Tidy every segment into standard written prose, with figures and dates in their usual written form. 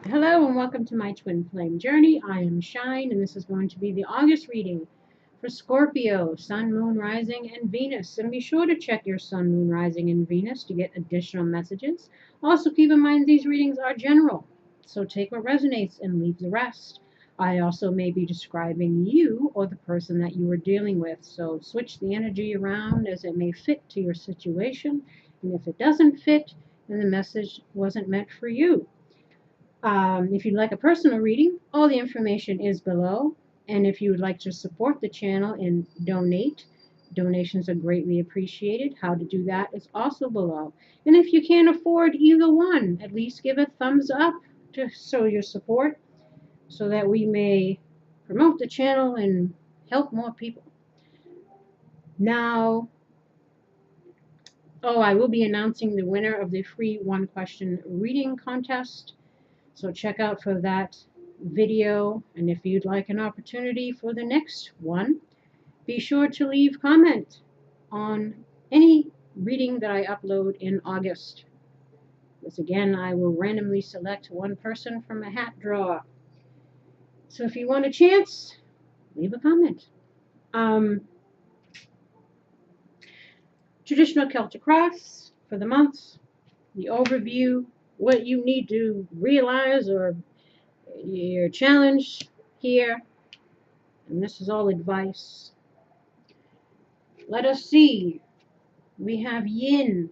Hello and welcome to my twin flame journey. I am Shine and this is going to be the August reading for Scorpio, Sun, Moon, Rising, and Venus. And be sure to check your Sun, Moon, Rising, and Venus to get additional messages. Also keep in mind these readings are general, so take what resonates and leave the rest. I also may be describing you or the person that you are dealing with, so switch the energy around as it may fit to your situation. And if it doesn't fit, then the message wasn't meant for you. If you'd like a personal reading, all the information is below. And if you would like to support the channel and donate, donations are greatly appreciated. How to do that is also below. And if you can't afford either one, at least give a thumbs up to show your support so that we may promote the channel and help more people. Now, I will be announcing the winner of the free one question reading contest. So check out for that video, and if you'd like an opportunity for the next one, be sure to leave comment on any reading that I upload in August. Because again, I will randomly select one person from a hat draw. So if you want a chance, leave a comment. Traditional Celtic crafts for the months, the overview, what you need to realize or your challenge here, and this is all advice. Let us see. We have yin.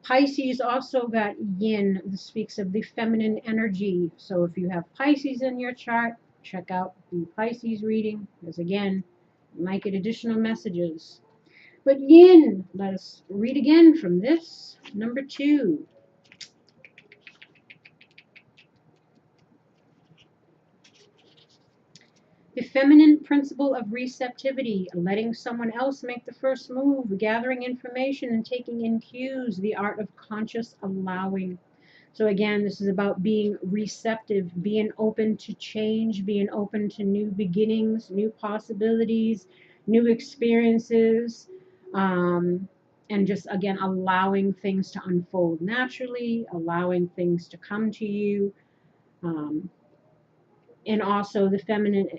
Pisces also got yin. This speaks of the feminine energy. So if you have Pisces in your chart, check out the Pisces reading, because again, you might get additional messages. But yin, let us read again from this, number 2. The feminine principle of receptivity, letting someone else make the first move, gathering information and taking in cues, the art of conscious allowing. So again, this is about being receptive, being open to change, being open to new beginnings, new possibilities, new experiences, and just again, allowing things to unfold naturally, allowing things to come to you, and also the feminine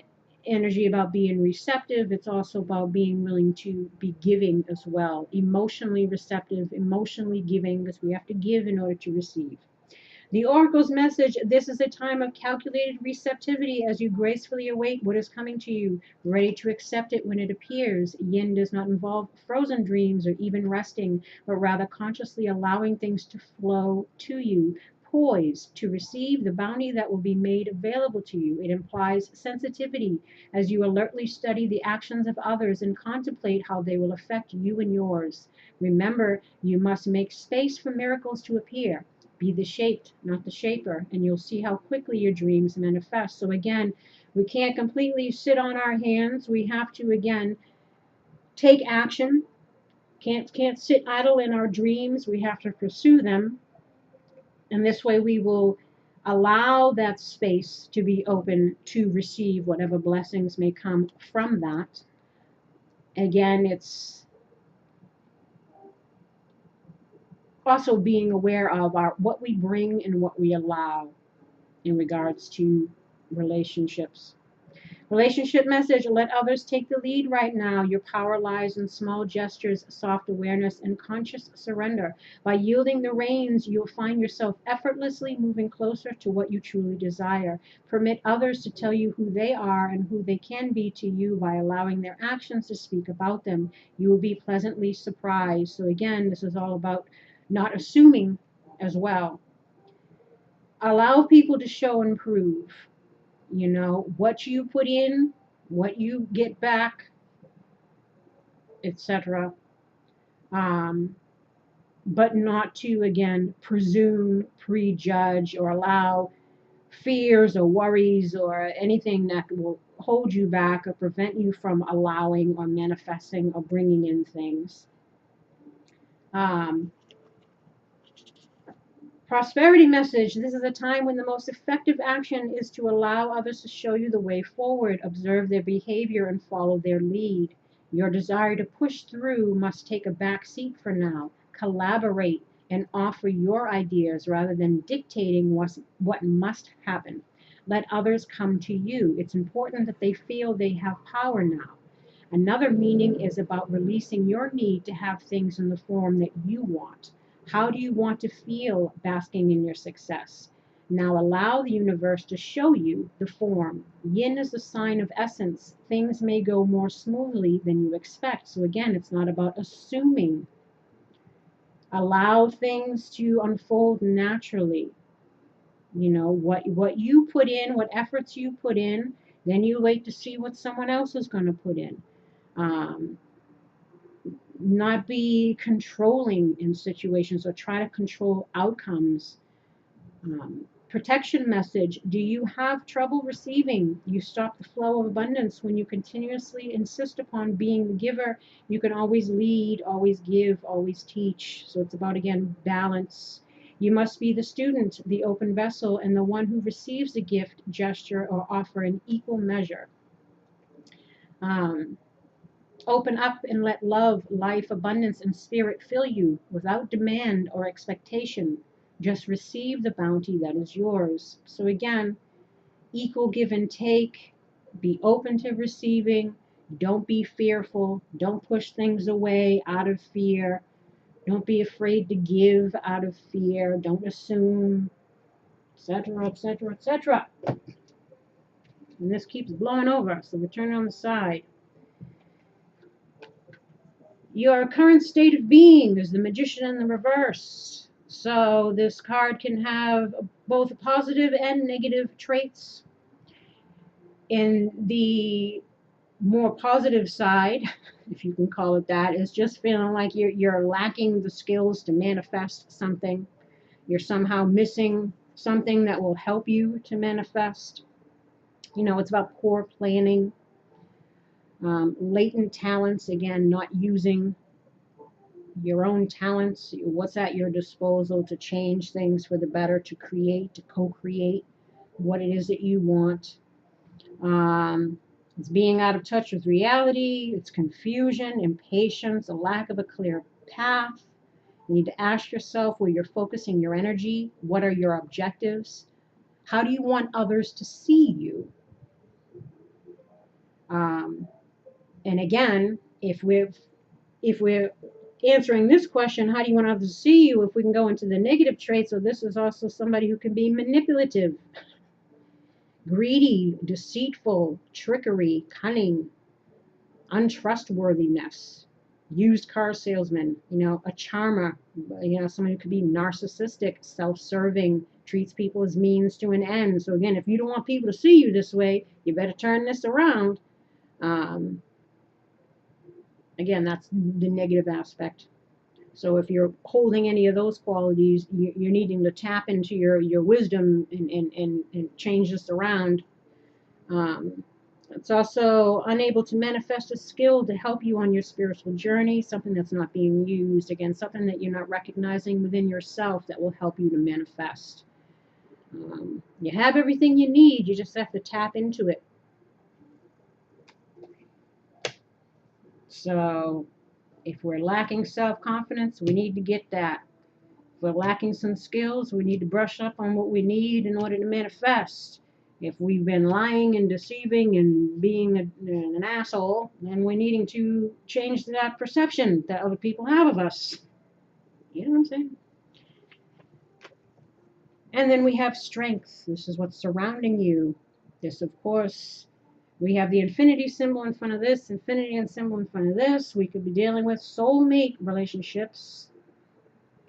energy about being receptive. It's also about being willing to be giving as well, emotionally receptive, emotionally giving, because we have to give in order to receive. The oracle's message: this is a time of calculated receptivity as you gracefully await what is coming to you, ready to accept it when it appears. Yin does not involve frozen dreams or even resting, but rather consciously allowing things to flow to you, poised to receive the bounty that will be made available to you. It implies sensitivity as you alertly study the actions of others and contemplate how they will affect you and yours. Remember, you must make space for miracles to appear. Be the shaped, not the shaper, and you'll see how quickly your dreams manifest. So again, we can't completely sit on our hands. We have to, again, take action. Can't sit idle in our dreams. We have to pursue them. And this way we will allow that space to be open to receive whatever blessings may come from that. Again, it's also being aware of what we bring and what we allow in regards to relationships. Relationship message: let others take the lead right now. Your power lies in small gestures, soft awareness, and conscious surrender. By yielding the reins, you'll find yourself effortlessly moving closer to what you truly desire. Permit others to tell you who they are and who they can be to you by allowing their actions to speak about them. You will be pleasantly surprised. So again, this is all about not assuming as well. Allow people to show and prove. You know, what you put in, what you get back, etc. But not to, again, presume, prejudge, or allow fears or worries or anything that will hold you back or prevent you from allowing or manifesting or bringing in things. Prosperity message: this is a time when the most effective action is to allow others to show you the way forward. Observe their behavior and follow their lead. Your desire to push through must take a back seat for now. Collaborate and offer your ideas rather than dictating what must happen. Let others come to you. It's important that they feel they have power now. Another meaning is about releasing your need to have things in the form that you want. How do you want to feel basking in your success? Now allow the universe to show you the form. Yin is a sign of essence. Things may go more smoothly than you expect. So again, it's not about assuming. Allow things to unfold naturally. You know, what you put in, what efforts you put in, then you wait to see what someone else is going to put in. Um, Not be controlling in situations or try to control outcomes. Protection message. Do you have trouble receiving? You stop the flow of abundance when you continuously insist upon being the giver. You can always lead, always give, always teach. So it's about, again, balance. You must be the student, the open vessel, and the one who receives the gift, gesture, or offer in equal measure. Open up and let love, life, abundance, and spirit fill you without demand or expectation. Just receive the bounty that is yours. So again, equal give and take. Be open to receiving. Don't be fearful. Don't push things away out of fear. Don't be afraid to give out of fear. Don't assume, etc., etc., etc. And this keeps blowing over, so we turn it on the side. Your current state of being is the Magician in the reverse. So this card can have both positive and negative traits. In the more positive side, if you can call it that, is just feeling like you're lacking the skills to manifest something. You're somehow missing something that will help you to manifest. You know, it's about poor planning. Latent talents, again, not using your own talents, what's at your disposal to change things for the better, to create, to co-create what it is that you want. It's being out of touch with reality. It's confusion, impatience, a lack of a clear path. You need to ask yourself where you're focusing your energy. What are your objectives? How do you want others to see you? And again, if we're answering this question, how do you want others to see you? If we can go into the negative traits, so this is also somebody who can be manipulative, greedy, deceitful, trickery, cunning, untrustworthiness, used car salesman, you know, a charmer, you know, someone who could be narcissistic, self-serving, treats people as means to an end. So again, if you don't want people to see you this way, you better turn this around. Again, that's the negative aspect. So if you're holding any of those qualities, you're needing to tap into your wisdom and change this around. It's also unable to manifest a skill to help you on your spiritual journey, something that's not being used. Again, something that you're not recognizing within yourself that will help you to manifest. You have everything you need, you just have to tap into it. So if we're lacking self-confidence, we need to get that. If we're lacking some skills, we need to brush up on what we need in order to manifest. If we've been lying and deceiving and being an asshole, then we're needing to change that perception that other people have of us. You know what I'm saying? And then we have strength. This is what's surrounding you. This, of course, we have the infinity symbol in front of this, infinity and symbol in front of this. We could be dealing with soulmate relationships,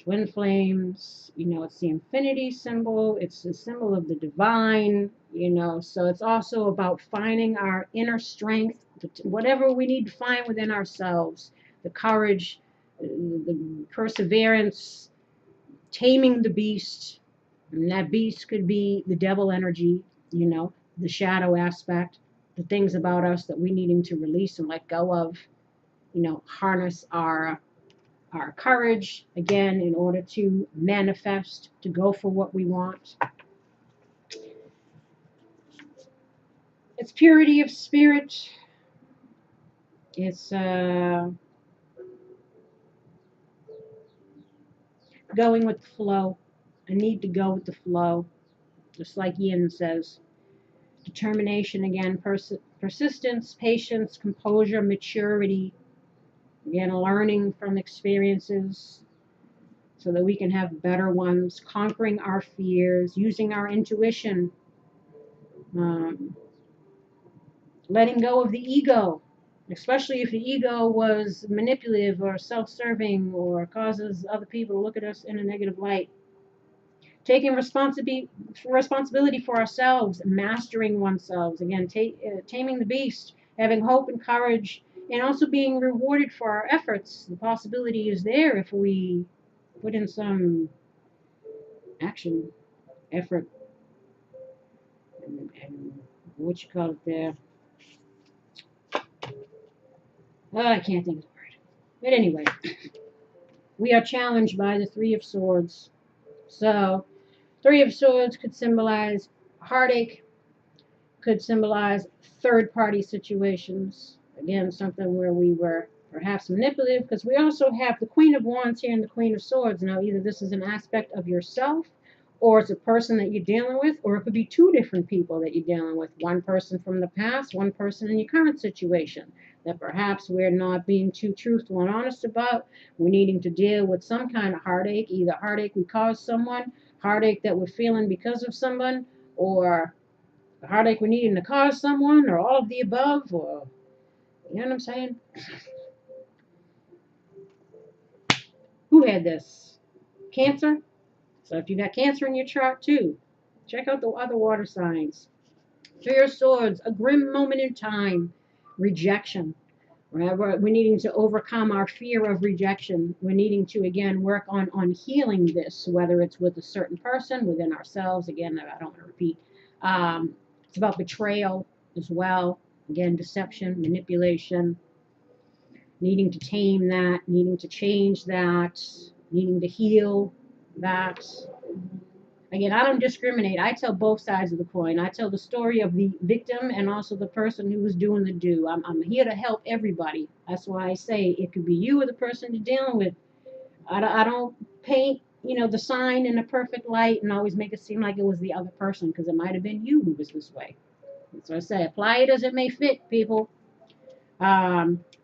twin flames, you know, it's the infinity symbol, it's the symbol of the divine, you know, so it's also about finding our inner strength, whatever we need to find within ourselves, the courage, the perseverance, taming the beast, and that beast could be the devil energy, you know, the shadow aspect, the things about us that we're needing to release and let go of, you know, harness our courage, again, in order to manifest, to go for what we want. It's purity of spirit. It's going with the flow. I need to go with the flow, just like Yin says. Determination again, persistence, patience, composure, maturity. Again, learning from experiences so that we can have better ones, conquering our fears, using our intuition, um, letting go of the ego, especially if the ego was manipulative or self-serving or causes other people to look at us in a negative light. Taking responsibility for ourselves, mastering oneself, again, taming the beast, having hope and courage, and also being rewarded for our efforts. The possibility is there if we put in some action, effort, and what you call it there. Oh, I can't think of the word. But anyway, we are challenged by the Three of Swords. So, Three of Swords could symbolize heartache, could symbolize third-party situations. Again, something where we were perhaps manipulative, because we also have the Queen of Wands here and the Queen of Swords. Now, either this is an aspect of yourself, or it's a person that you're dealing with, or it could be two different people that you're dealing with. One person from the past, one person in your current situation that perhaps we're not being too truthful and honest about. We're needing to deal with some kind of heartache, either heartache we caused someone, heartache that we're feeling because of someone, or the heartache we're needing to cause someone, or all of the above, or, you know what I'm saying? Who had this? Cancer? So if you got Cancer in your chart too, check out the other water signs. Three of Swords, a grim moment in time, rejection. Right? We're needing to overcome our fear of rejection. We're needing to, again, work on healing this, whether it's with a certain person, within ourselves. Again, I don't want to repeat. It's about betrayal as well. Again, deception, manipulation, needing to tame that, needing to change that, needing to heal that. Again, I don't discriminate. I tell both sides of the coin. I tell the story of the victim and also the person who was doing the do. I'm here to help everybody. That's why I say it could be you or the person you're dealing with. I don't paint, the sign in a perfect light and always make it seem like it was the other person, because it might have been you who was this way. So I say, apply it as it may fit, people.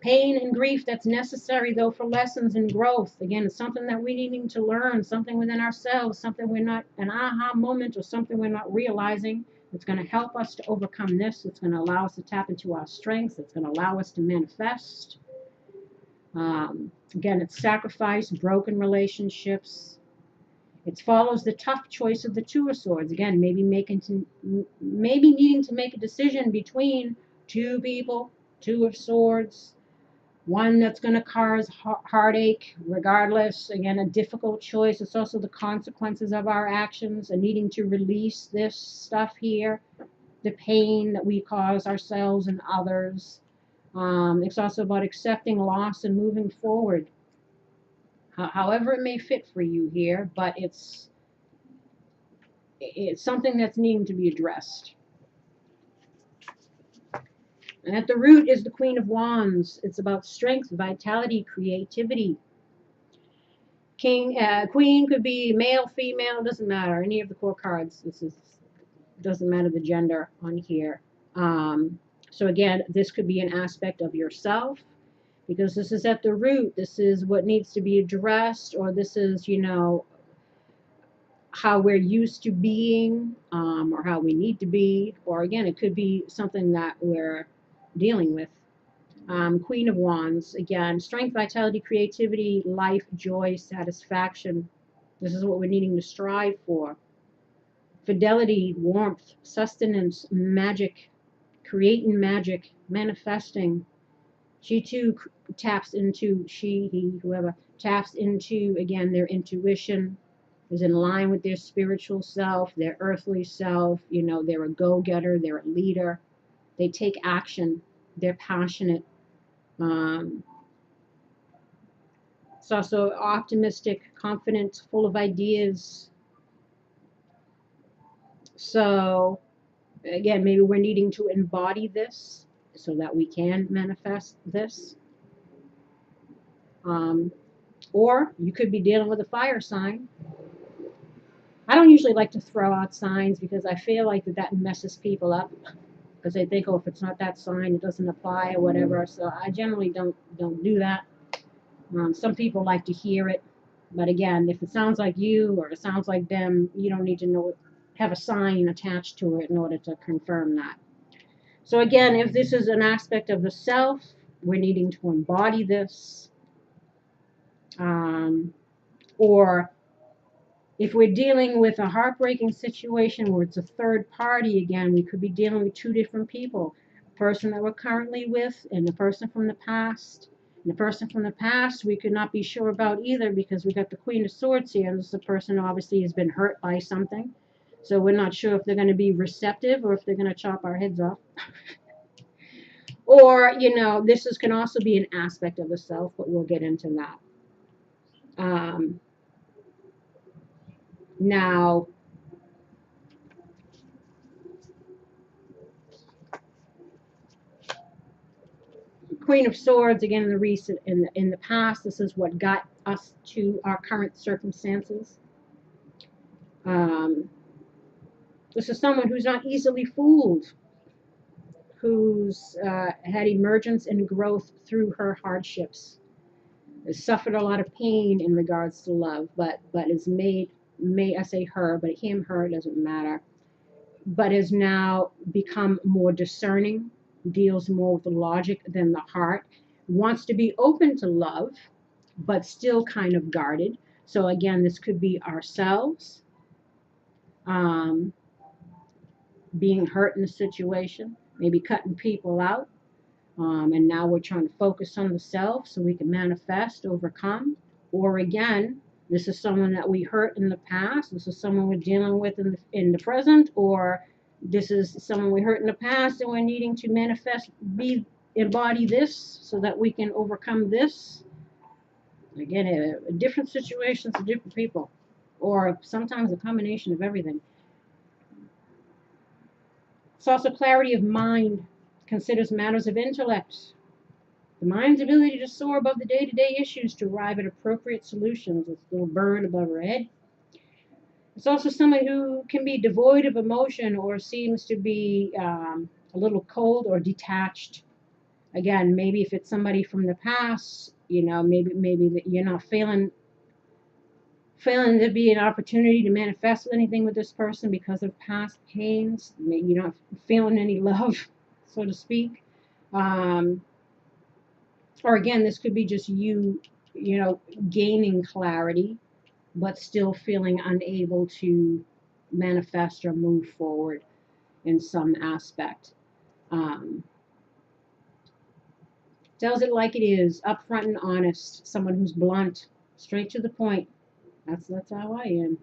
Pain and grief that's necessary, though, for lessons and growth. Again, it's something that we're needing to learn, something within ourselves, something we're not, an aha moment or something we're not realizing. It's going to help us to overcome this. It's going to allow us to tap into our strengths. It's going to allow us to manifest. Again, it's sacrifice, broken relationships. It follows the tough choice of the Two of Swords. Again, maybe needing to make a decision between two people, Two of Swords, one that's going to cause heartache regardless. Again, a difficult choice. It's also the consequences of our actions and needing to release this stuff here, the pain that we cause ourselves and others. It's also about accepting loss and moving forward, however it may fit for you here, but it's something that's needing to be addressed. And at the root is the Queen of Wands. It's about strength, vitality, creativity. Queen could be male, female, doesn't matter. Any of the core cards. Doesn't matter the gender on here. So again, this could be an aspect of yourself, because this is at the root. This is what needs to be addressed, or this is, how we're used to being, or how we need to be, or again, it could be something that we're dealing with. Queen of Wands, again, strength, vitality, creativity, life, joy, satisfaction. This is what we're needing to strive for. Fidelity, warmth, sustenance, magic, creating magic, manifesting. She too taps into, he, whoever, taps into, again, their intuition, is in line with their spiritual self, their earthly self. They're a go-getter, they're a leader. They take action, they're passionate. It's also optimistic, confident, full of ideas. So, again, maybe we're needing to embody this so that we can manifest this. Or you could be dealing with a fire sign. I don't usually like to throw out signs because I feel like that messes people up because they think, oh, if it's not that sign, it doesn't apply or whatever. So I generally don't do that. Some people like to hear it, but again, if it sounds like you or it sounds like them, you don't need to know have a sign attached to it in order to confirm that. So again, if this is an aspect of the self, we're needing to embody this, um, or if we're dealing with a heartbreaking situation where it's a third party, again, we could be dealing with two different people, a person that we're currently with and the person from the past. And the person from the past, we could not be sure about either because we got the Queen of Swords here. And this is a person who obviously has been hurt by something. So we're not sure if they're going to be receptive or if they're going to chop our heads off. Or, this can also be an aspect of the self, but we'll get into that. Now, Queen of Swords, again, in the past, this is what got us to our current circumstances. This is someone who's not easily fooled, who's had emergence and growth through her hardships, has suffered a lot of pain in regards to love, but is made, I say her, but him, her, it doesn't matter, but has now become more discerning, deals more with the logic than the heart, wants to be open to love, but still kind of guarded. So again, this could be ourselves being hurt in the situation, maybe cutting people out, and now we're trying to focus on the self so we can manifest, overcome. Or again, this is someone that we hurt in the past. This is someone we're dealing with in the present, or this is someone we hurt in the past and we're needing to manifest, embody this so that we can overcome this. Again, different situations for different people, or sometimes a combination of everything. It's also clarity of mind, considers matters of intellect. The mind's ability to soar above the day-to-day issues to arrive at appropriate solutions. This little bird above her head. It's also someone who can be devoid of emotion or seems to be a little cold or detached. Again, maybe if it's somebody from the past, maybe that you're not feeling there be an opportunity to manifest anything with this person because of past pains. Maybe you're not feeling any love, so to speak. Or again, this could be just you gaining clarity, but still feeling unable to manifest or move forward in some aspect. Tells it like it is, upfront and honest, someone who's blunt, straight to the point. That's how I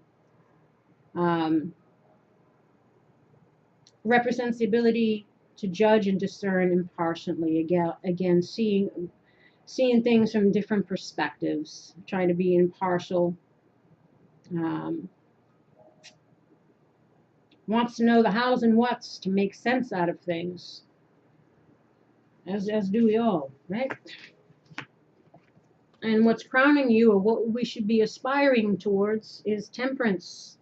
am. Represents the ability to judge and discern impartially. Again, seeing things from different perspectives, trying to be impartial. Wants to know the hows and whats to make sense out of things, as do we all, right? And what's crowning you, or what we should be aspiring towards, is temperance.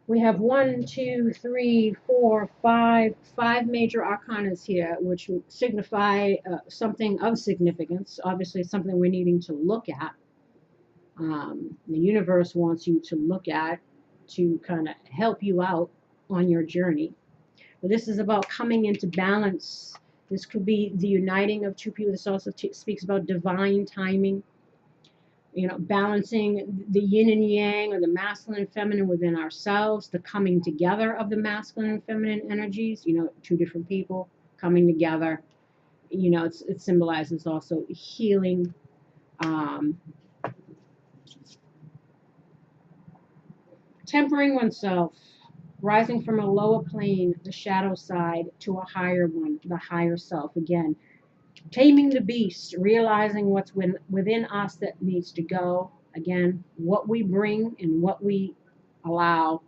We have 1, 2, 3, 4, 5 major arcanas here, which signify something of significance. Obviously, something we're needing to look at. The universe wants you to look at to kind of help you out on your journey. But this is about coming into balance. This could be the uniting of two people. This also speaks about divine timing. Balancing the yin and yang, or the masculine and feminine within ourselves, the coming together of the masculine and feminine energies, two different people coming together. It symbolizes also healing. Tempering oneself, rising from a lower plane, the shadow side, to a higher one, the higher self. Again, taming the beast, realizing what's within us that needs to go. Again, what we bring and what we allow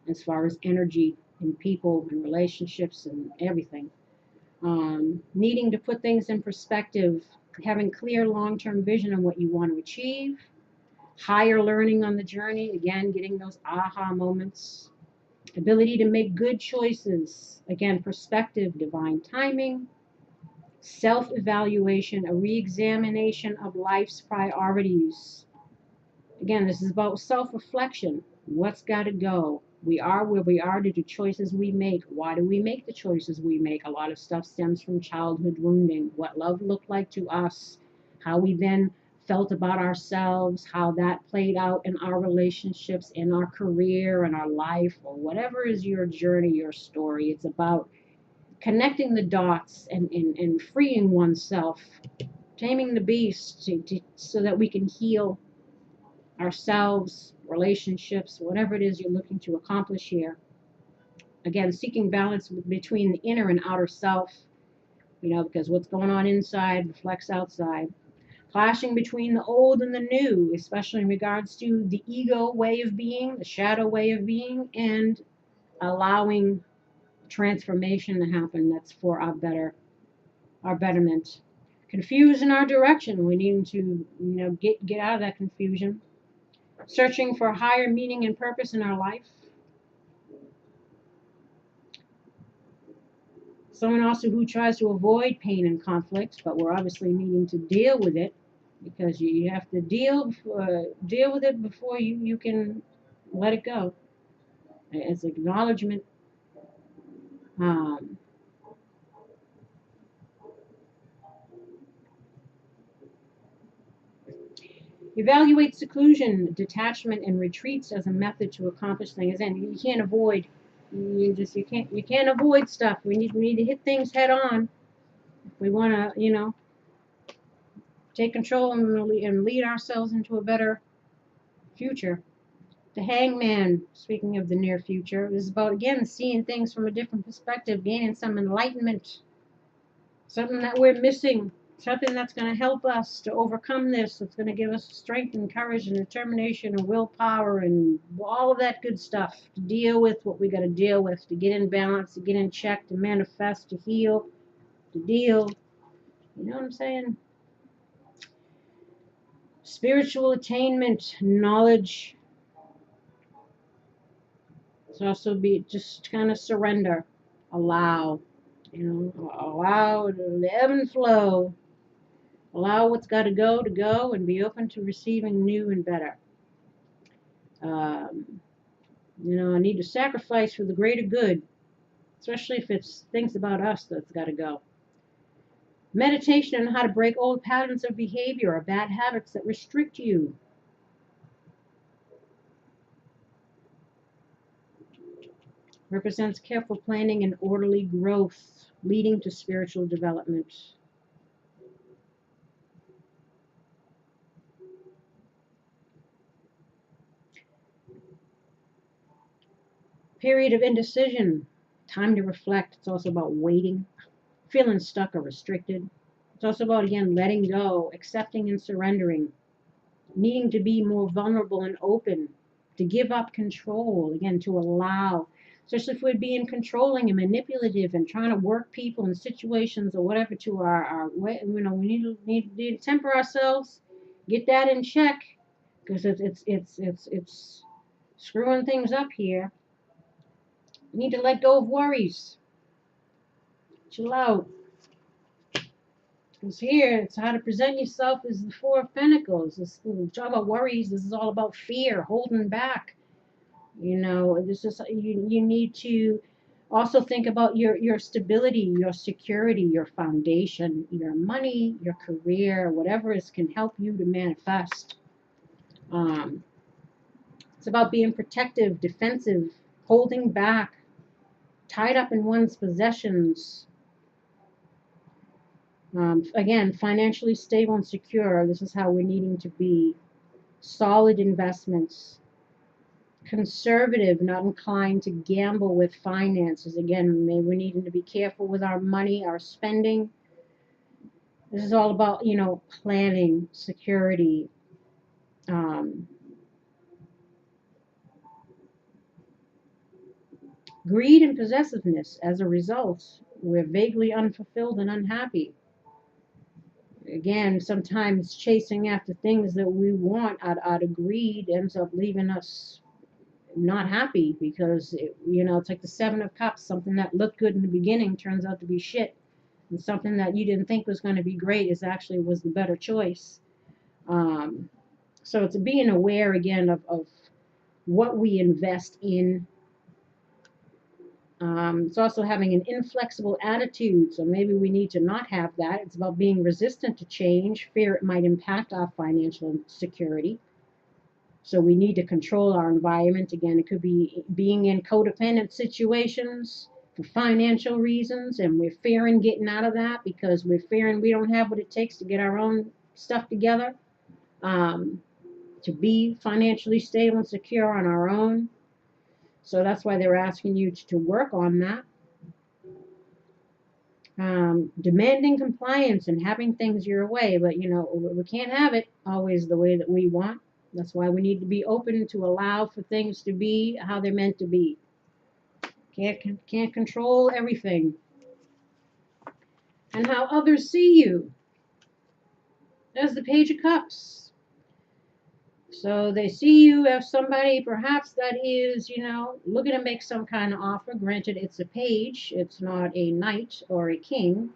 as far as energy and people and relationships and everything. Needing to put things in perspective, having clear long-term vision on what you want to achieve, higher learning on the journey, again, getting those aha moments, ability to make good choices, again, perspective, divine timing, self-evaluation, a re-examination of life's priorities. Again, this is about self-reflection. What's got to go? We are where we are due to choices we make. Why do we make the choices we make? A lot of stuff stems from childhood wounding, what love looked like to us, how we then felt about ourselves, how that played out in our relationships, in our career, in our life, or whatever is your journey, your story. It's about connecting the dots and freeing oneself, taming the beast so that we can heal ourselves, relationships, whatever it is you're looking to accomplish here. Again, seeking balance between the inner and outer self, because what's going on inside reflects outside. Clashing between the old and the new, especially in regards to the ego way of being, the shadow way of being, and allowing transformation to happen that's for our betterment. Confused in our direction, we need to get out of that confusion. Searching for higher meaning and purpose in our life. Someone also who tries to avoid pain and conflict, but we're obviously needing to deal with it, because you have to deal with it before you can let it go. It's acknowledgement. Um, Evaluate seclusion, detachment, and retreats as a method to accomplish things. And you can't avoid. You can't avoid stuff. We need to hit things head on if we want to take control and lead ourselves into a better future. The Hangman, speaking of the near future, is about, again, seeing things from a different perspective, gaining some enlightenment, something that we're missing, something that's going to help us to overcome this, that's going to give us strength and courage and determination and willpower and all of that good stuff to deal with what we got to deal with, to get in balance, to get in check, to manifest, to heal, to deal. You know what I'm saying? Spiritual attainment, knowledge. It's also be just kind of surrender, allow, allow the ebb and flow, allow what's got to go, and be open to receiving new and better. I need to sacrifice for the greater good, especially if it's things about us that's got to go. Meditation on how to break old patterns of behavior or bad habits that restrict you. Represents careful planning and orderly growth, leading to spiritual development. Period of indecision, time to reflect. It's also about waiting, feeling stuck or restricted. It's also about, again, letting go, accepting and surrendering, needing to be more vulnerable and open, to give up control, again, to allow, especially if we're being controlling and manipulative and trying to work people in situations or whatever to our way. We need to temper ourselves, get that in check, because it's screwing things up here. You need to let go of worries. Chill out. Because here, it's how to present yourself as the Four of Pentacles. We talk about worries. This is all about fear, holding back. This is you need to also think about your stability, your security, your foundation, your money, your career, whatever can help you to manifest. It's about being protective, defensive, holding back, tied up in one's possessions. Again, financially stable and secure. This is how we're needing to be. Solid investments. Conservative, not inclined to gamble with finances. Again, we're needing to be careful with our money, our spending. This is all about, planning, security. Greed and possessiveness. As a result, we're vaguely unfulfilled and unhappy. Again, sometimes chasing after things that we want out of greed ends up leaving us not happy because, it's like the Seven of Cups. Something that looked good in the beginning turns out to be shit. And something that you didn't think was going to be great was the better choice. Um, so it's being aware again of what we invest in. It's also having an inflexible attitude. So maybe we need to not have that. It's about being resistant to change, fear it might impact our financial security. So we need to control our environment. Again, it could be being in codependent situations for financial reasons, and we're fearing getting out of that because we're fearing we don't have what it takes to get our own stuff together, to be financially stable and secure on our own. So that's why they're asking you to work on that. Demanding compliance and having things your way, but we can't have it always the way that we want. That's why we need to be open to allow for things to be how they're meant to be. Can't control everything. And how others see you. There's the Page of Cups. So they see you as somebody perhaps that is, looking to make some kind of offer. Granted, it's a page. It's not a knight or a king.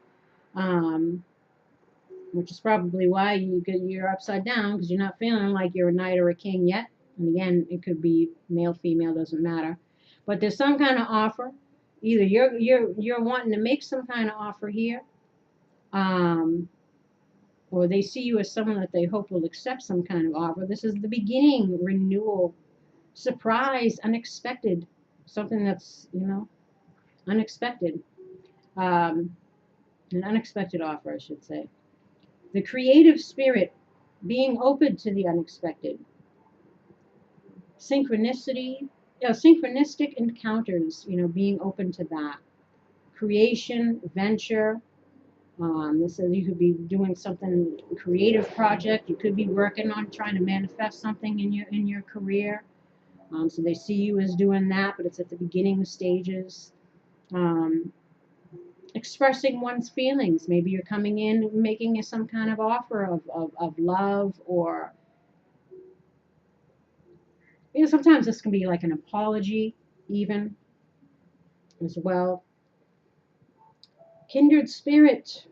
Which is probably why you're upside down, because you're not feeling like you're a knight or a king yet. And again, it could be male, female, doesn't matter. But there's some kind of offer. Either you're wanting to make some kind of offer here, or they see you as someone that they hope will accept some kind of offer. This is the beginning, renewal, surprise, unexpected, something that's unexpected, an unexpected offer, I should say. The creative spirit, being open to the unexpected. Synchronicity, synchronistic encounters, being open to that. Creation, venture. This is, you could be doing something creative project. You could be working on trying to manifest something in your career. So they see you as doing that, but it's at the beginning stages. Expressing one's feelings. Maybe you're coming in making some kind of offer of love, or sometimes this can be like an apology even as well. Kindred spirit,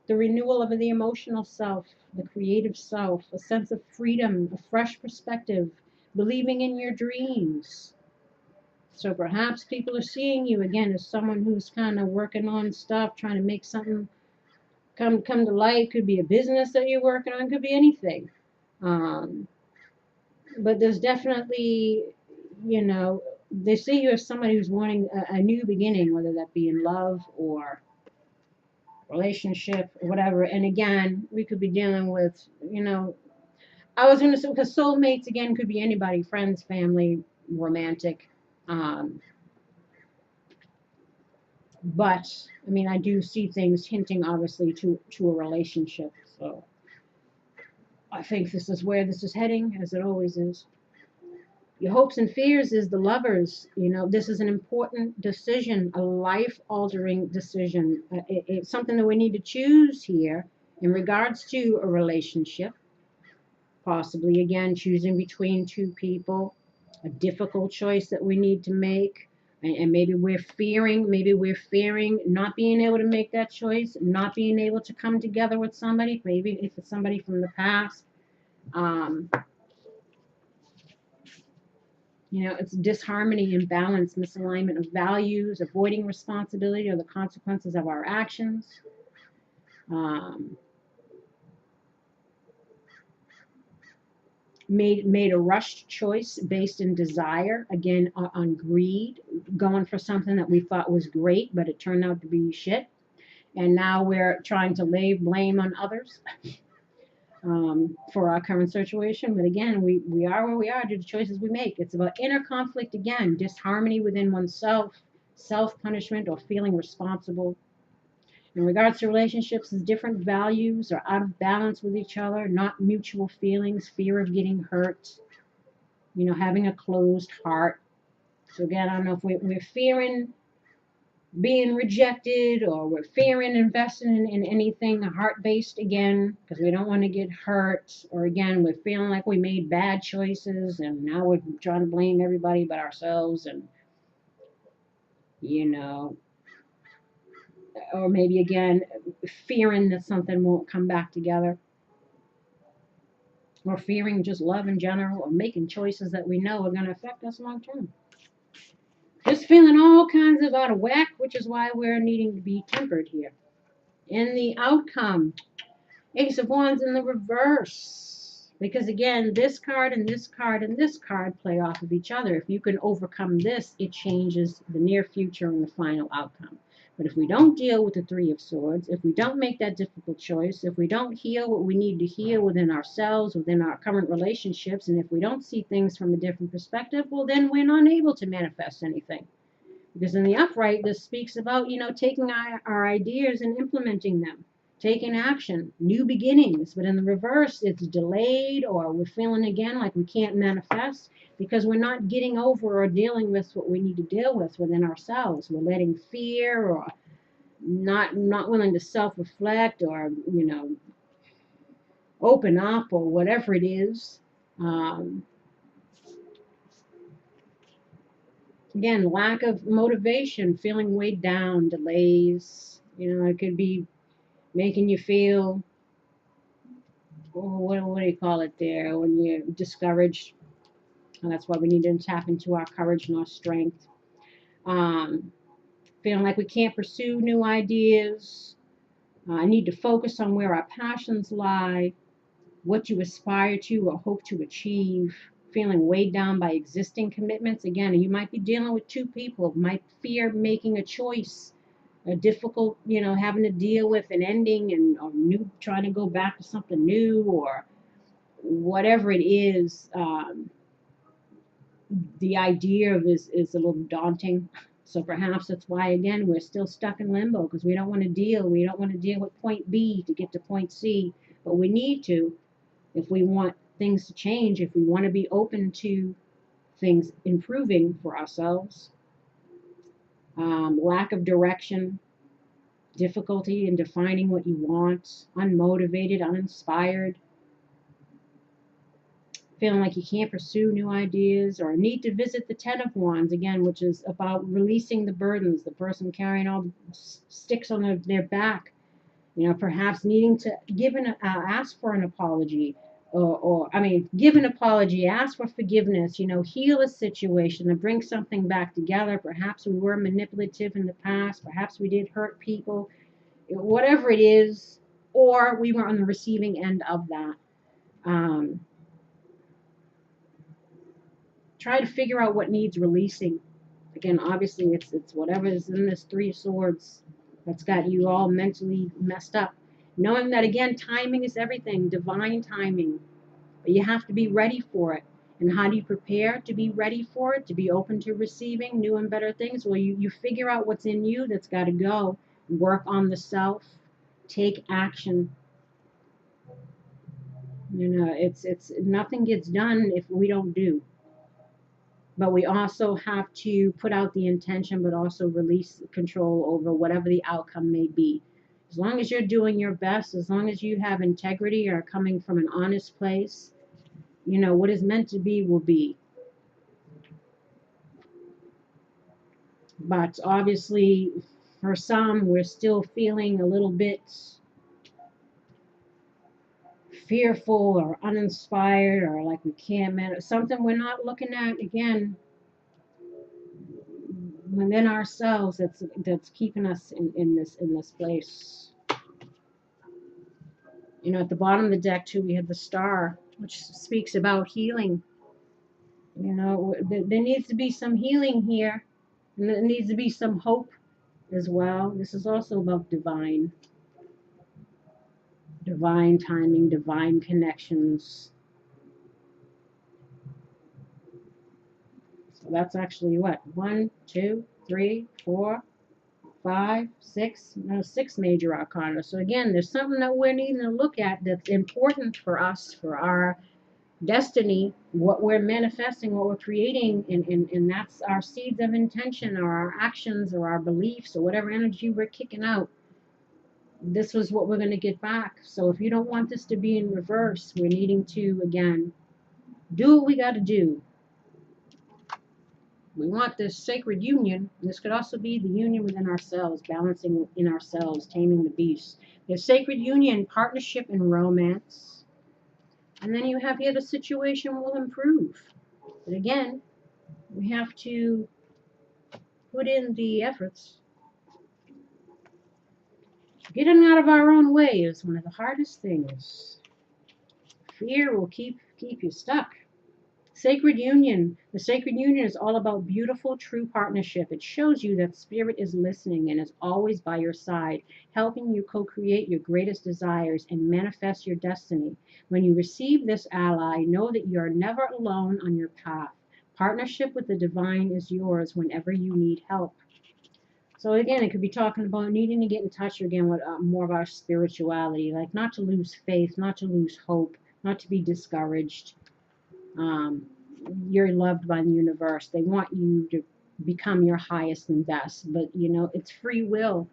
the renewal of the emotional self, the creative self, a sense of freedom, a fresh perspective, believing in your dreams. So perhaps people are seeing you again as someone who's kind of working on stuff, trying to make something come to light. Could be a business that you're working on, could be anything. But there's definitely, they see you as somebody who's wanting a new beginning, whether that be in love or relationship or whatever. And again, we could be dealing with, I was going to say, because soulmates again could be anybody, friends, family, romantic. But I mean, I do see things hinting obviously to a relationship. So I think this is where this is heading, as it always is. Your hopes and fears is the Lovers. This is an important decision, a life-altering decision. It's something that we need to choose here in regards to a relationship. Possibly, again, choosing between two people, a difficult choice that we need to make. And maybe we're fearing not being able to make that choice, not being able to come together with somebody, maybe if it's somebody from the past. It's disharmony, imbalance, misalignment of values, avoiding responsibility or the consequences of our actions. Made a rushed choice based in desire, again, on greed, going for something that we thought was great, but it turned out to be shit. And now we're trying to lay blame on others for our current situation. But again, we are where we are due to choices we make. It's about inner conflict again, disharmony within oneself, self-punishment, or feeling responsible. In regards to relationships, is different values are out of balance with each other, not mutual feelings, fear of getting hurt, having a closed heart. So again, I don't know if we're fearing being rejected, or we're fearing investing in anything heart-based again because we don't want to get hurt, or again we're feeling like we made bad choices and now we're trying to blame everybody but ourselves, and you know, or maybe again fearing that something won't come back together, or fearing just love in general, or making choices that we know are going to affect us long term. Just feeling all kinds of out of whack, which is why we're needing to be tempered here. In the outcome, Ace of Wands in the reverse. Because again, this card and this card and this card play off of each other. If you can overcome this, it changes the near future and the final outcome. But if we don't deal with the Three of Swords, if we don't make that difficult choice, if we don't heal what we need to heal within ourselves, within our current relationships, and if we don't see things from a different perspective, well, then we're not able to manifest anything. Because in the upright, this speaks about, taking our ideas and implementing them, taking action, new beginnings. But in the reverse, it's delayed, or we're feeling again like we can't manifest because we're not getting over or dealing with what we need to deal with within ourselves. We're letting fear, or not willing to self-reflect, or open up, or whatever it is. Again, lack of motivation, feeling weighed down, delays. It could be making you feel, what do you call it there, when you're discouraged. And that's why we need to tap into our courage and our strength. Feeling like we can't pursue new ideas. I need to focus on where our passions lie, what you aspire to or hope to achieve. Feeling weighed down by existing commitments. Again, you might be dealing with two people, might fear making a choice, a difficult, having to deal with an ending, and or new, trying to go back to something new, or whatever it is. The idea of is a little daunting. So perhaps that's why, again, we're still stuck in limbo, because we don't want to deal with point B to get to point C, but we need to, if we want things to change, if we want to be open to things improving for ourselves. Lack of direction, difficulty in defining what you want, unmotivated, uninspired, feeling like you can't pursue new ideas, or need to visit the Ten of Wands, again, which is about releasing the burdens, the person carrying all the sticks on their back, perhaps needing to ask for an apology, give an apology, ask for forgiveness, heal a situation and bring something back together. Perhaps we were manipulative in the past, perhaps we did hurt people, whatever it is, or we were on the receiving end of that. Try to figure out what needs releasing. Again, obviously, it's whatever is in this Three of Swords that's got you all mentally messed up. Knowing that, again, timing is everything, divine timing. But you have to be ready for it. And how do you prepare to be ready for it, to be open to receiving new and better things? Well, you figure out what's in you that's got to go. Work on the self. Take action. It's nothing gets done if we don't do. But we also have to put out the intention, but also release control over whatever the outcome may be. As long as you're doing your best, as long as you have integrity or coming from an honest place, what is meant to be will be. But obviously, for some, we're still feeling a little bit fearful or uninspired, or like we can't manage something we're not looking at, again, within ourselves, that's keeping us in this place. At the bottom of the deck too, we have the Star, which speaks about healing. There needs to be some healing here, and there needs to be some hope as well. This is also about divine timing, divine connections. So that's actually what? 1, 2, 3, 4, 5, 6. No, 6 major arcana. So again, there's something that we're needing to look at that's important for us, for our destiny, what we're manifesting, what we're creating, and that's our seeds of intention or our actions or our beliefs or whatever energy we're kicking out. This was what we're going to get back. So if you don't want this to be in reverse, we're needing to, again, do what we got to do. We want this sacred union. This could also be the union within ourselves, balancing in ourselves, taming the beast. There's sacred union, partnership, and romance. And then you have here the situation will improve. But again, we have to put in the efforts. Getting out of our own way is one of the hardest things. Fear will keep you stuck. Sacred union. The sacred union is all about beautiful, true partnership. It shows you that spirit is listening and is always by your side, helping you co-create your greatest desires and manifest your destiny. When you receive this ally, know that you are never alone on your path. Partnership with the divine is yours whenever you need help. So again, it could be talking about needing to get in touch again with more of our spirituality, like not to lose faith, not to lose hope, not to be discouraged. You're loved by the universe. They want you to become your highest and best, but it's free will.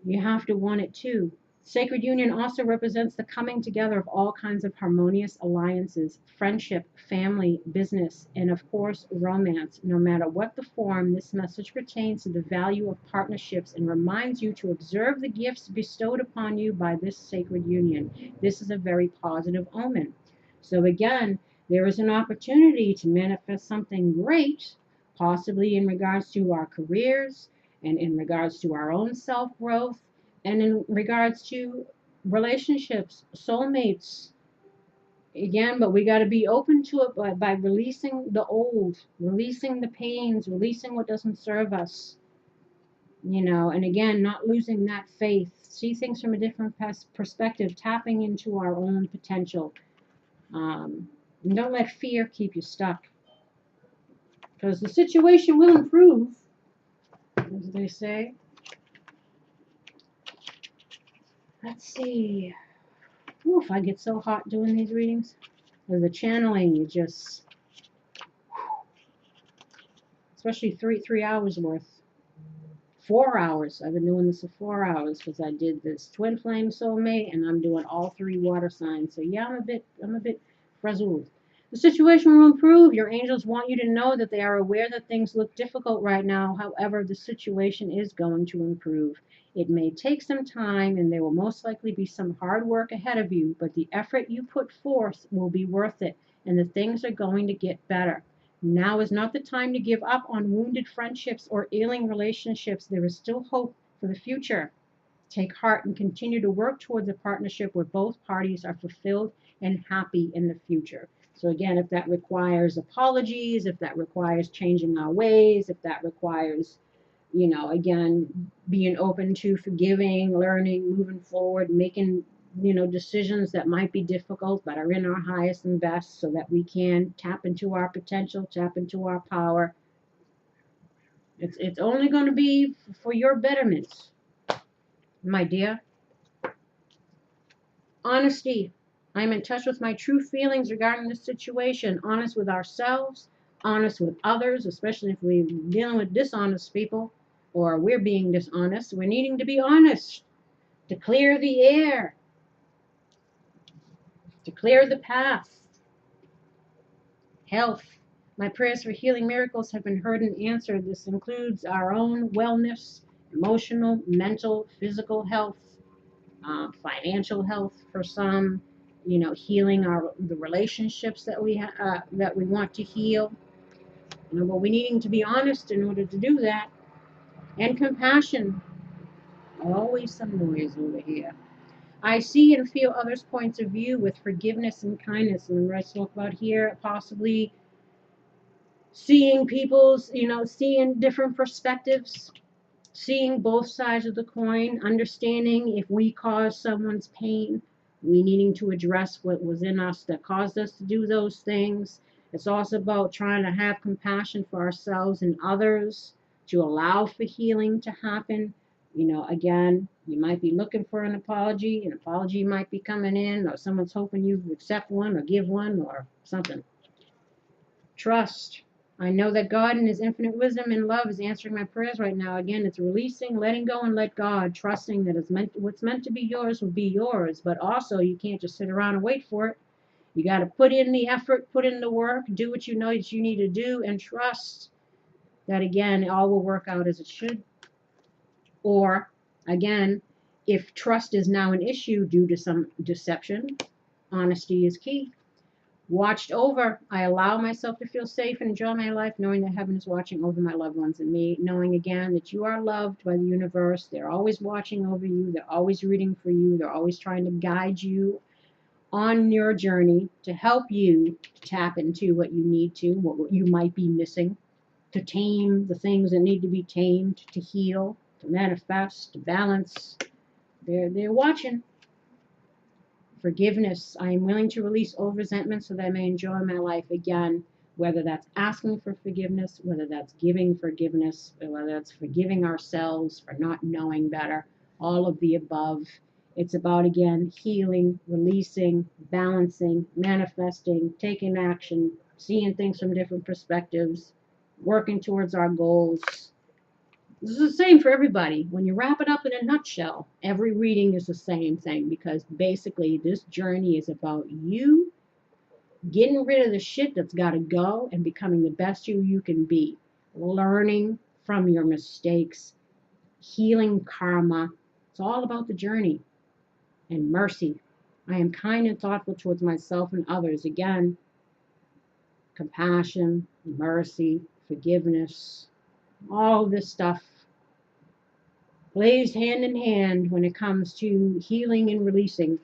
You have to want it too. Sacred union also represents the coming together of all kinds of harmonious alliances, friendship, family, business, and of course, romance. No matter what the form, this message pertains to the value of partnerships and reminds you to observe the gifts bestowed upon you by this sacred union. This is a very positive omen. So again, there is an opportunity to manifest something great, possibly in regards to our careers and in regards to our own self-growth and in regards to relationships, soulmates. Again, but we got to be open to it by releasing the old, releasing the pains, releasing what doesn't serve us. And again, not losing that faith. See things from a different perspective, tapping into our own potential. And don't let fear keep you stuck, because the situation will improve, as they say. Let's see. Oof, I get so hot doing these readings. Or the channeling, you just, especially three hours worth. 4 hours. I've been doing this for 4 hours because I did this twin flame soulmate, and I'm doing all 3 water signs. So yeah, I'm a bit frazzled. The situation will improve. Your angels want you to know that they are aware that things look difficult right now. However, the situation is going to improve. It may take some time, and there will most likely be some hard work ahead of you, but the effort you put forth will be worth it, and the things are going to get better. Now is not the time to give up on wounded friendships or ailing relationships. There is still hope for the future. Take heart and continue to work towards a partnership where both parties are fulfilled and happy in the future. So again, if that requires apologies, if that requires changing our ways, if that requires, again, being open to forgiving, learning, moving forward, making, decisions that might be difficult but are in our highest and best so that we can tap into our potential, tap into our power. It's only going to be for your betterment, my dear. Honesty. I'm in touch with my true feelings regarding this situation, honest with ourselves, honest with others, especially if we're dealing with dishonest people or we're being dishonest. We're needing to be honest to clear the air, to clear the path. Health. My prayers for healing miracles have been heard and answered. This includes our own wellness, emotional, mental, physical health, financial health for some, healing the relationships that we want to heal. But we needing to be honest in order to do that. And compassion. Always some noise over here. I see and feel others' points of view with forgiveness and kindness. And let's talk about here possibly seeing people's, seeing different perspectives, seeing both sides of the coin, understanding if we cause someone's pain, we needing to address what was in us that caused us to do those things. It's also about trying to have compassion for ourselves and others, to allow for healing to happen. You know, again, you might be looking for an apology might be coming in, or someone's hoping you accept one or give one or something. Trust. I know that God in his infinite wisdom and love is answering my prayers right now. Again, it's releasing, letting go and let God, trusting that what's meant to be yours will be yours. But also, you can't just sit around and wait for it. You got to put in the effort, put in the work, do what you know that you need to do, and trust that, again, it all will work out as it should. Or, again, if trust is now an issue due to some deception, honesty is key. Watched over, I allow myself to feel safe and enjoy my life, knowing that heaven is watching over my loved ones and me, knowing again that you are loved by the universe. They're always watching over you. They're always rooting for you. They're always trying to guide you on your journey to help you tap into what you need to, what you might be missing, to tame the things that need to be tamed, to heal, to manifest, to balance. They're watching. Forgiveness. I am willing to release old resentment so that I may enjoy my life again, whether that's asking for forgiveness, whether that's giving forgiveness, or whether that's forgiving ourselves for not knowing better, all of the above. It's about, again, healing, releasing, balancing, manifesting, taking action, seeing things from different perspectives, working towards our goals. This is the same for everybody. When you wrap it up in a nutshell, every reading is the same thing, because basically this journey is about you getting rid of the shit that's got to go and becoming the best you can be, learning from your mistakes, healing karma. It's all about the journey. And mercy. I am kind and thoughtful towards myself and others. Again, compassion, mercy, forgiveness, all this stuff plays hand in hand when it comes to healing and releasing.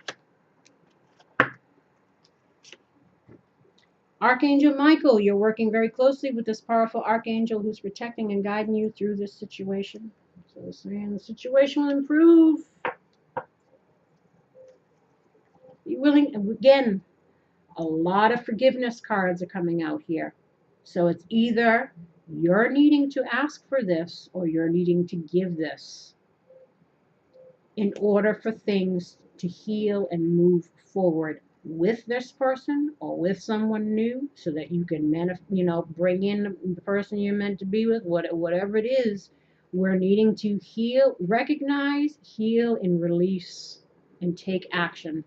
Archangel Michael, you're working very closely with this powerful archangel who's protecting and guiding you through this situation. So we're saying the situation will improve. Be willing, again, a lot of forgiveness cards are coming out here. So it's either you're needing to ask for this or you're needing to give this in order for things to heal and move forward with this person or with someone new, so that you can bring in the person you're meant to be with, whatever it is. We're needing to heal, recognize, heal, and release, and take action.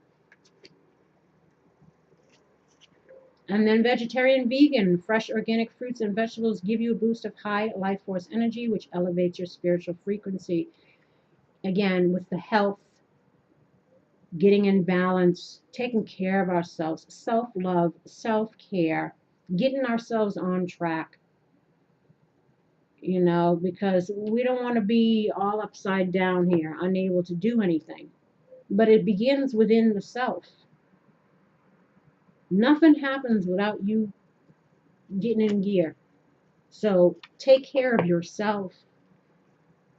And then vegetarian, vegan, fresh organic fruits and vegetables give you a boost of high life force energy, which elevates your spiritual frequency. Again, with the health, getting in balance, taking care of ourselves, self-love, self-care, getting ourselves on track, because we don't want to be all upside down here, unable to do anything. But it begins within the self. Nothing happens without you getting in gear. So take care of yourself.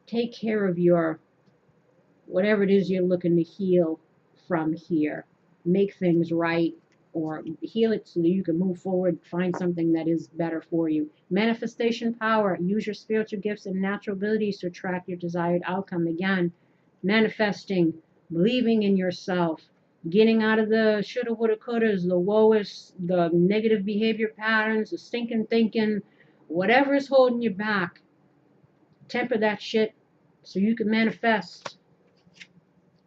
Take care of your, whatever it is you're looking to heal from here. Make things right, or heal it so that you can move forward, find something that is better for you. Manifestation power. Use your spiritual gifts and natural abilities to attract your desired outcome. Again, manifesting, believing in yourself, getting out of the shoulda, woulda, couldas, the woe-is, the negative behavior patterns, the stinking thinking, whatever is holding you back. Temper that shit so you can manifest.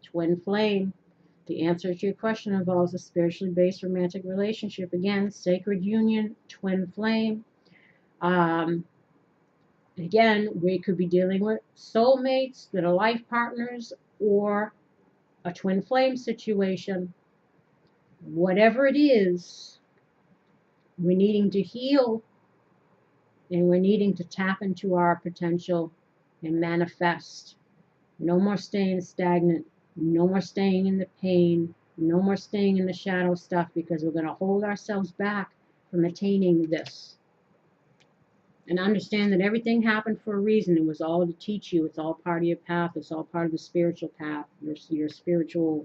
Twin flame. The answer to your question involves a spiritually based romantic relationship. Again, sacred union, twin flame. Again, we could be dealing with soulmates that are life partners, or a twin flame situation. Whatever it is, we're needing to heal, and we're needing to tap into our potential and manifest. No more staying stagnant. No more staying in the pain. No more staying in the shadow stuff, because we're going to hold ourselves back from attaining this. And understand that everything happened for a reason. It was all to teach you. It's all part of your path. It's all part of the spiritual path. Your spiritual,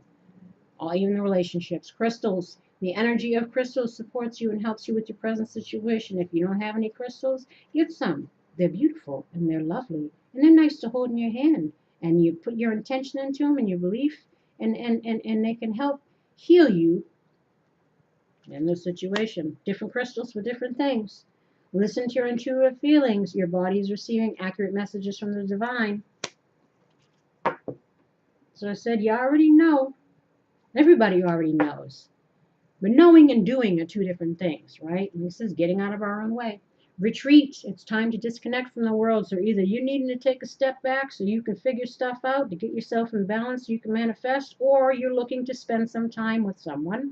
even the relationships. Crystals. The energy of crystals supports you and helps you with your present situation. If you don't have any crystals, get some. They're beautiful and they're lovely. And they're nice to hold in your hand. and you put your intention into them and your belief, and they can help heal you in this situation. Different crystals for different things. Listen to your intuitive feelings. Your body is receiving accurate messages from the divine. So I said, you already know. Everybody already knows. But knowing and doing are two different things, right? And this is getting out of our own way. Retreat. It's time to disconnect from the world. So either you needing to take a step back so you can figure stuff out to get yourself in balance so you can manifest, or you're looking to spend some time with someone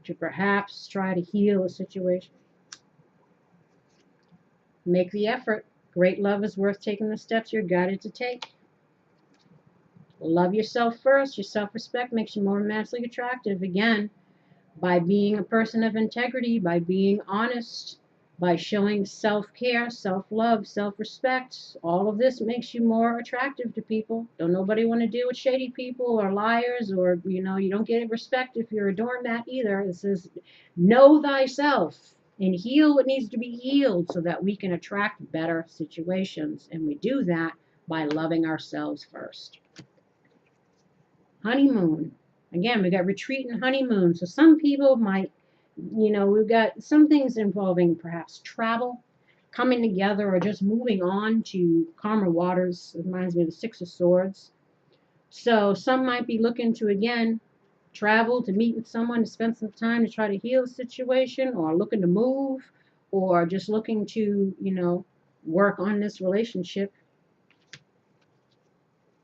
to perhaps try to heal a situation. Make the effort. Great love is worth taking the steps you're guided to take. Love yourself first. Your self-respect makes you more immensely attractive. Again, by being a person of integrity, by being honest, by showing self-care, self-love, self-respect. All of this makes you more attractive to people. Don't nobody want to deal with shady people or liars, or, you don't get respect if you're a doormat either. It says, know thyself and heal what needs to be healed so that we can attract better situations. And we do that by loving ourselves first. Honeymoon. Again, we got retreat and honeymoon. So some people might, we've got some things involving perhaps travel, coming together, or just moving on to calmer waters. It reminds me of the Six of Swords. So some might be looking to, again, travel to meet with someone, to spend some time to try to heal a situation, or looking to move, or just looking to, work on this relationship.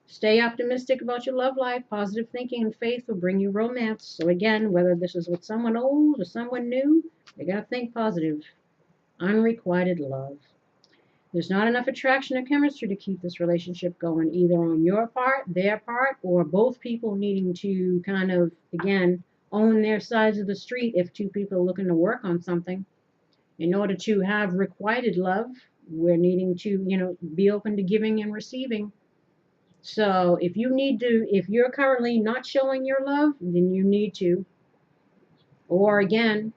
Stay optimistic about your love life. Positive thinking and faith will bring you romance. So again, whether this is with someone old or someone new, you got to think positive. Unrequited love. There's not enough attraction or chemistry to keep this relationship going, either on your part, their part, or both people needing to kind of, again, own their sides of the street if two people are looking to work on something. In order to have requited love, we're needing to, be open to giving and receiving. So if you're currently not showing your love, then you need to. Or again,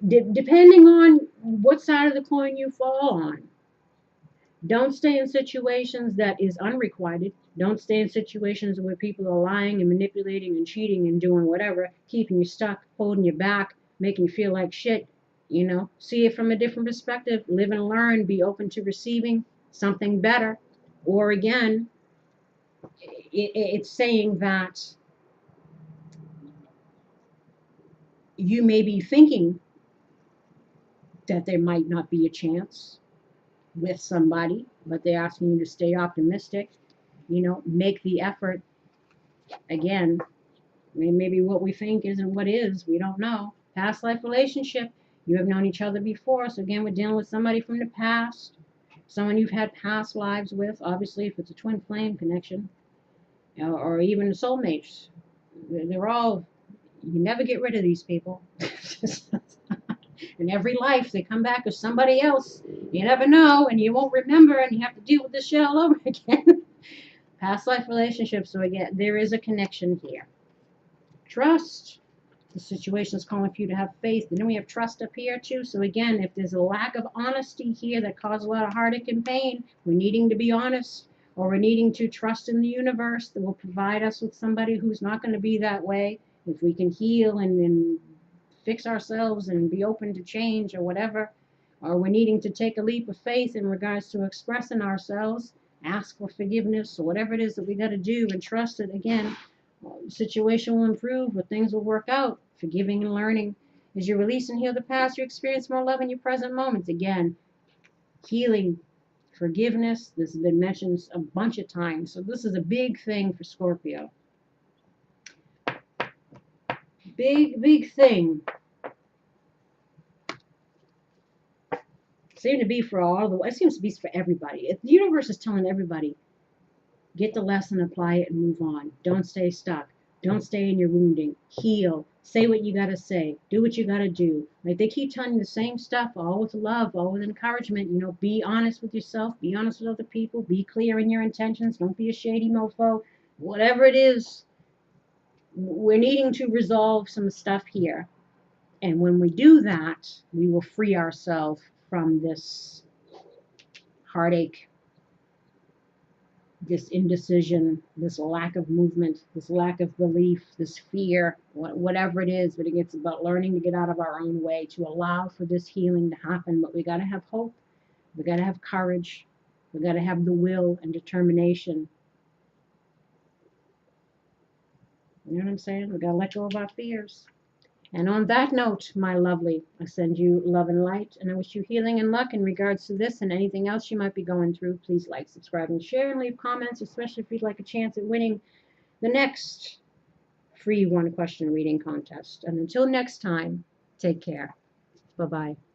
depending on what side of the coin you fall on. Don't stay in situations that is unrequited. Don't stay in situations where people are lying and manipulating and cheating and doing whatever, keeping you stuck, holding you back, making you feel like shit. See it from a different perspective. Live and learn. Be open to receiving something better. Or again, it's saying that you may be thinking that there might not be a chance with somebody, but they're asking you to stay optimistic, make the effort. Again, maybe what we think isn't what is. We don't know. Past life relationship. You have known each other before. So again, we're dealing with somebody from the past, someone you've had past lives with. Obviously, if it's a twin flame connection, or even soulmates, they're all, you never get rid of these people. In every life, they come back as somebody else. You never know, and you won't remember, and you have to deal with this shit all over again. Past life relationships. So again, there is a connection here. Trust. The situation is calling for you to have faith. And then we have trust up here too. So again, if there's a lack of honesty here that causes a lot of heartache and pain, we're needing to be honest, or we're needing to trust in the universe that will provide us with somebody who's not going to be that way. If we can heal and fix ourselves and be open to change or whatever, or we're needing to take a leap of faith in regards to expressing ourselves, ask for forgiveness or whatever it is that we got to do, and trust that again, the situation will improve or things will work out. Forgiving and learning. As you release and heal the past, you experience more love in your present moments. Again, healing, forgiveness. This has been mentioned a bunch of times. So this is a big thing for Scorpio. Big thing. It seems to be for everybody. The universe is telling everybody, get the lesson, apply it, and move on. Don't stay stuck. Don't stay in your wounding. Heal. Say what you got to say. Do what you got to do. Like they keep telling you the same stuff, all with love, all with encouragement. Be honest with yourself. Be honest with other people. Be clear in your intentions. Don't be a shady mofo. Whatever it is, we're needing to resolve some stuff here. And when we do that, we will free ourselves from this heartache, this indecision, this lack of movement, this lack of belief, this fear, whatever it is. But it's about learning to get out of our own way to allow for this healing to happen. But we got to have hope. We got to have courage. We got to have the will and determination. You know what I'm saying? We got to let go of our fears. And on that note, my lovely, I send you love and light, and I wish you healing and luck in regards to this and anything else you might be going through. Please like, subscribe, and share, and leave comments, especially if you'd like a chance at winning the next free one question reading contest. And until next time, take care. Bye-bye.